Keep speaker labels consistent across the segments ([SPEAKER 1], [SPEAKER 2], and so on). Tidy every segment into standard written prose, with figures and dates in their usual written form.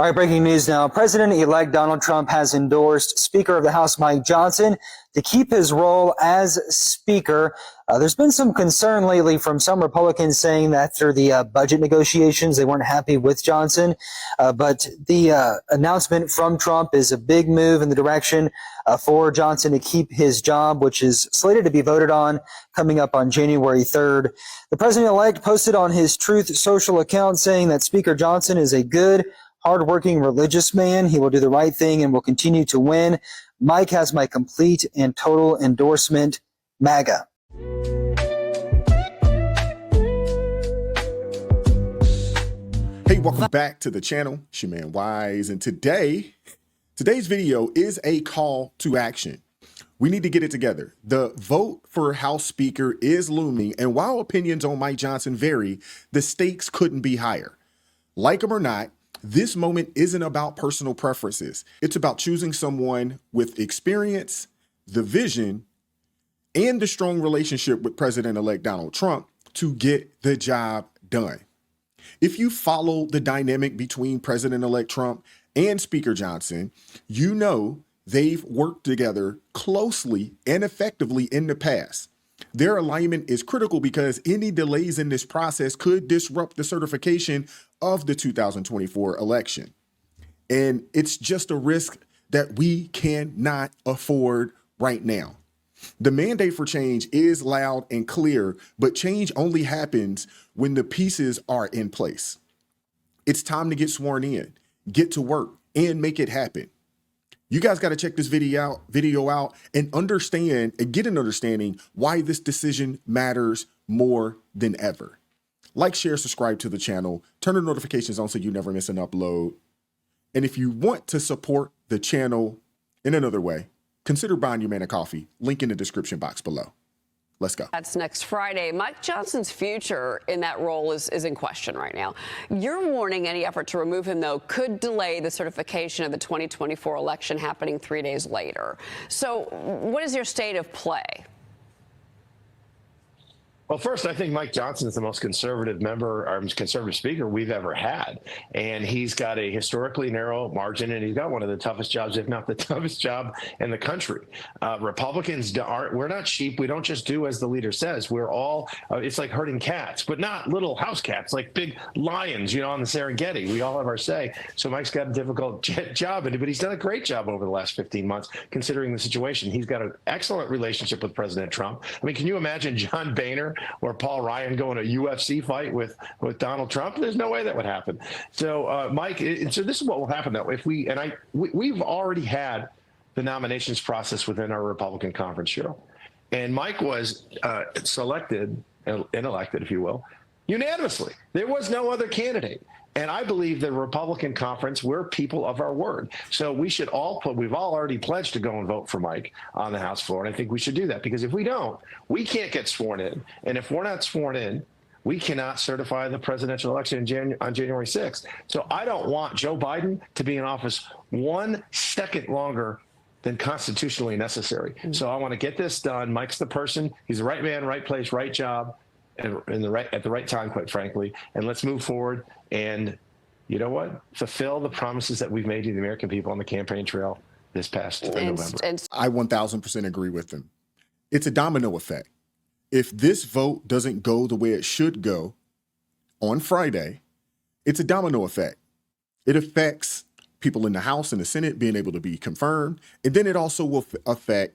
[SPEAKER 1] All right, breaking news now. President-elect Donald Trump has endorsed Speaker of the House Mike Johnson to keep his role as Speaker. There's been some concern lately from some Republicans saying that after the budget negotiations, they weren't happy with Johnson. But the announcement from Trump is a big move in the direction for Johnson to keep his job, which is slated to be voted on coming up on January 3rd. The president-elect posted on his Truth Social account saying that Speaker Johnson is a good, hardworking, religious man. He will do the right thing and will continue to win. Mike has my complete and total endorsement. MAGA.
[SPEAKER 2] Hey, welcome back to the channel. It's your man Wise, and today's video is a call to action. We need to get it together. The vote for House Speaker is looming, and while opinions on Mike Johnson vary, the stakes couldn't be higher. Like him or not, this moment isn't about personal preferences. It's about choosing someone with experience, the vision, and the strong relationship with President-elect Donald Trump to get the job done. If you follow the dynamic between President-elect Trump and Speaker Johnson, you know they've worked together closely and effectively in the past. Their alignment is critical because any delays in this process could disrupt the certification of the 2024 election. And it's just a risk that we cannot afford right now. The mandate for change is loud and clear, but change only happens when the pieces are in place. It's time to get sworn in, get to work, and make it happen. You guys got to check this video out and understand and get an understanding why this decision matters more than ever. Like, share, subscribe to the channel, turn the notifications on so you never miss an upload. And if you want to support the channel in another way, consider buying your man a coffee. Link in the description box below. Let's go.
[SPEAKER 3] That's next Friday. Mike Johnson's future in that role is in question right now. You're warning any effort to remove him, though, could delay the certification of the 2024 election happening 3 days later. So what is your state of play?
[SPEAKER 4] Well, first, I think Mike Johnson is the most conservative member, or conservative speaker we've ever had. And he's got a historically narrow margin, and he's got one of the toughest jobs, if not the toughest job in the country. Republicans we're not sheep. We don't just do as the leader says. We're all, it's like herding cats, but not little house cats, like big lions, you know, on the Serengeti. We all have our say. So Mike's got a difficult job, but he's done a great job over the last 15 months, considering the situation. He's got an excellent relationship with President Trump. I mean, can you imagine John Boehner or Paul Ryan going to a UFC fight with Donald Trump? There's no way that would happen. So Mike, so this is what will happen though. If we've already had the nominations process within our Republican conference, Cheryl, and Mike was selected and elected, if you will, unanimously. There was no other candidate. And I believe the Republican conference, we're people of our word. So we should we've all already pledged to go and vote for Mike on the House floor. And I think we should do that, because if we don't, we can't get sworn in. And if we're not sworn in, we cannot certify the presidential election on January 6th. So I don't want Joe Biden to be in office 1 second longer than constitutionally necessary. So I want to get this done. Mike's the person. He's the right man, right place, right job, and at the right time, quite frankly. And let's move forward. And you know what? Fulfill the promises that we've made to the American people on the campaign trail this past November.
[SPEAKER 2] I 1000% agree with them. It's a domino effect. If this vote doesn't go the way it should go on Friday, it's a domino effect. It affects people in the House and the Senate being able to be confirmed. And then it also will affect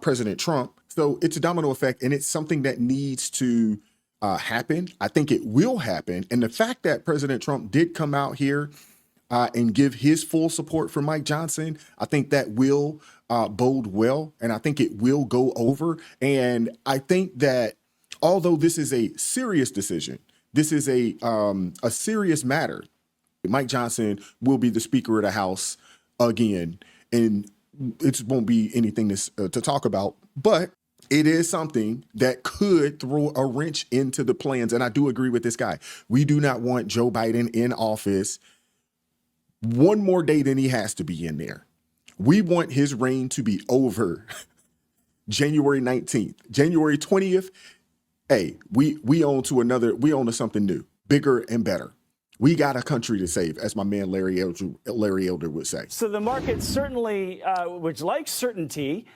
[SPEAKER 2] President Trump. So it's a domino effect, and it's something that needs to happen. I think it will happen. And the fact that President Trump did come out here and give his full support for Mike Johnson, I think that will bode well, and I think it will go over. And I think that although this is a serious decision, this is a serious matter, Mike Johnson will be the Speaker of the House again, and it won't be anything to talk about, but it is something that could throw a wrench into the plans. And I do agree with this guy. We do not want Joe Biden in office one more day than he has to be in there. We want his reign to be over January 19th. January 20th, hey, we on to something new, bigger and better. We got a country to save, as my man Larry Elder would say.
[SPEAKER 5] So the market certainly which likes certainty,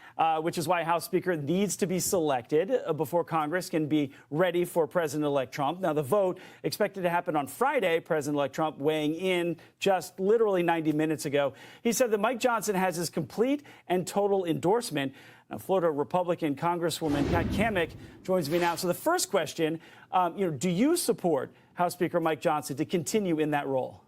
[SPEAKER 5] which is why House Speaker needs to be selected before Congress can be ready for President-elect Trump. Now, the vote expected to happen on Friday. President-elect Trump weighing in just literally 90 minutes ago. He said that Mike Johnson has his complete and total endorsement. Now, Florida Republican Congresswoman Pat Kamick joins me now. So the first question, do you support House Speaker Mike Johnson to continue in that role?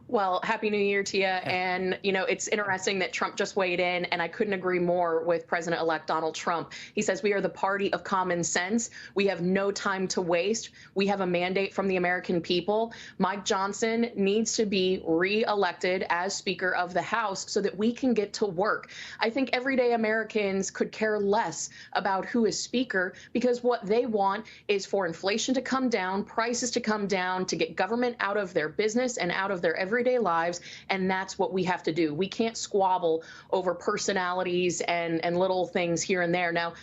[SPEAKER 6] Well, Happy New Year to you. And, it's interesting that Trump just weighed in, and I couldn't agree more with President-elect Donald Trump. He says we are the party of common sense. We have no time to waste. We have a mandate from the American people. Mike Johnson needs to be re-elected as Speaker of the House so that we can get to work. I think everyday Americans could care less about who is Speaker, because what they want is for inflation to come down, prices to come down, to get government out of their business and out of their everyday lives, and that's what we have to do. We can't squabble over personalities and little things here and there. Now,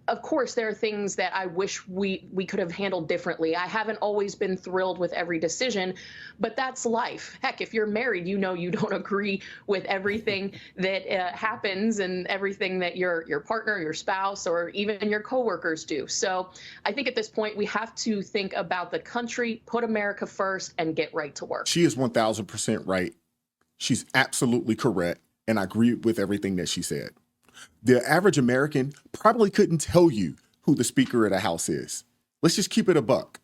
[SPEAKER 6] of course, there are things that I wish we could have handled differently. I haven't always been thrilled with every decision, but that's life. Heck, if you're married, you don't agree with everything that happens and everything that your partner, your spouse, or even your coworkers do. So I think at this point, we have to think about the country, put America first, and get right to work.
[SPEAKER 2] She is 1000% right. She's absolutely correct. And I agree with everything that she said. The average American probably couldn't tell you who the Speaker of the House is. Let's just keep it a buck.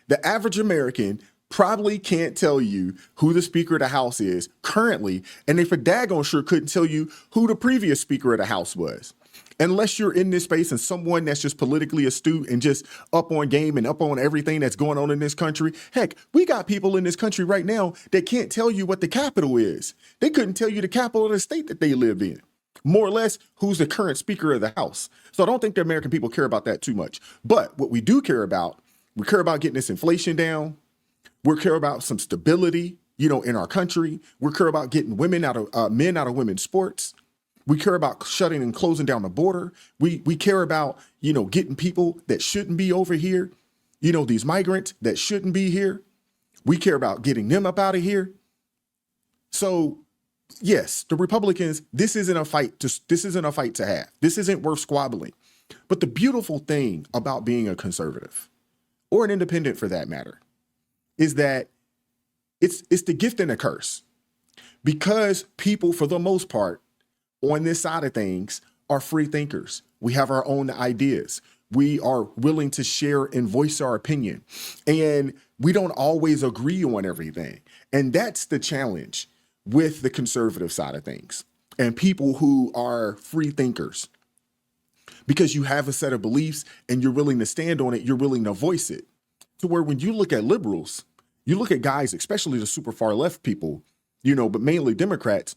[SPEAKER 2] The average American probably can't tell you who the Speaker of the House is currently, and they for daggone sure couldn't tell you who the previous Speaker of the House was. Unless you're in this space and someone that's just politically astute and just up on game and up on everything that's going on in this country. Heck, we got people in this country right now that can't tell you what the capital is. They couldn't tell you the capital of the state that they live in. More or less, who's the current Speaker of the House. So I don't think the American people care about that too much. But what we do care about, we care about getting this inflation down. We care about some stability, in our country. We care about getting men out of women's sports. We care about shutting and closing down the border. We care about, getting people that shouldn't be over here. These migrants that shouldn't be here. We care about getting them up out of here. So yes, the Republicans, this isn't a fight to have. This isn't worth squabbling. But the beautiful thing about being a conservative, or an independent for that matter, is that it's the gift and the curse. Because people, for the most part, on this side of things, are free thinkers. We have our own ideas. We are willing to share and voice our opinion. And we don't always agree on everything. And that's the challenge with the conservative side of things and people who are free thinkers, because you have a set of beliefs and you're willing to stand on it. You're willing to voice it, to where when you look at liberals, you look at guys, especially the super far left people, but mainly Democrats,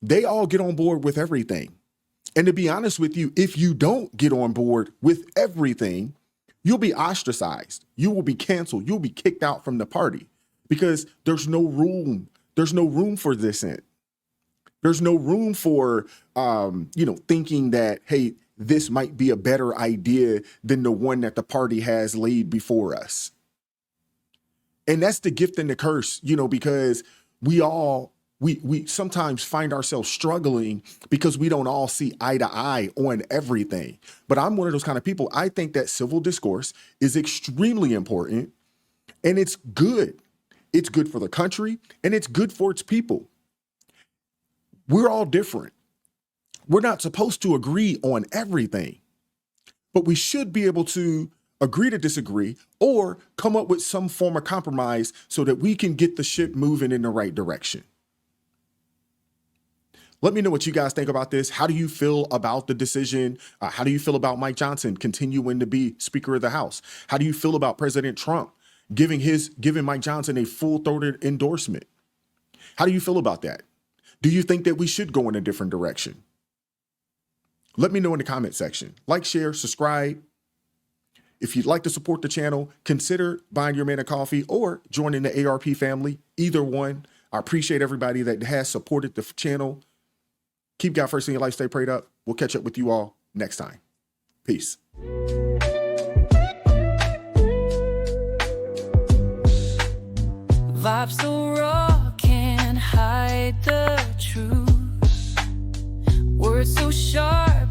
[SPEAKER 2] they all get on board with everything. And to be honest with you, if you don't get on board with everything, you'll be ostracized. You will be canceled. You'll be kicked out from the party, because there's no room. There's no room for dissent. There's no room for, thinking that, hey, this might be a better idea than the one that the party has laid before us. And that's the gift and the curse, because we sometimes find ourselves struggling because we don't all see eye to eye on everything. But I'm one of those kind of people. I think that civil discourse is extremely important, and it's good. It's good for the country, and it's good for its people. We're all different. We're not supposed to agree on everything, but we should be able to agree to disagree or come up with some form of compromise so that we can get the ship moving in the right direction. Let me know what you guys think about this. How do you feel about the decision? How do you feel about Mike Johnson continuing to be Speaker of the House? How do you feel about President Trump giving Mike Johnson a full-throated endorsement? How do you feel about that? Do you think that we should go in a different direction? Let me know in the comment section. Like, share, subscribe. If you'd like to support the channel, consider buying your man a coffee or joining the ARP family. Either one. I appreciate everybody that has supported the channel. Keep God first in your life. Stay prayed up. We'll catch up with you all next time. Peace.
[SPEAKER 7] Vibe so raw, can't hide the truth. Words so sharp,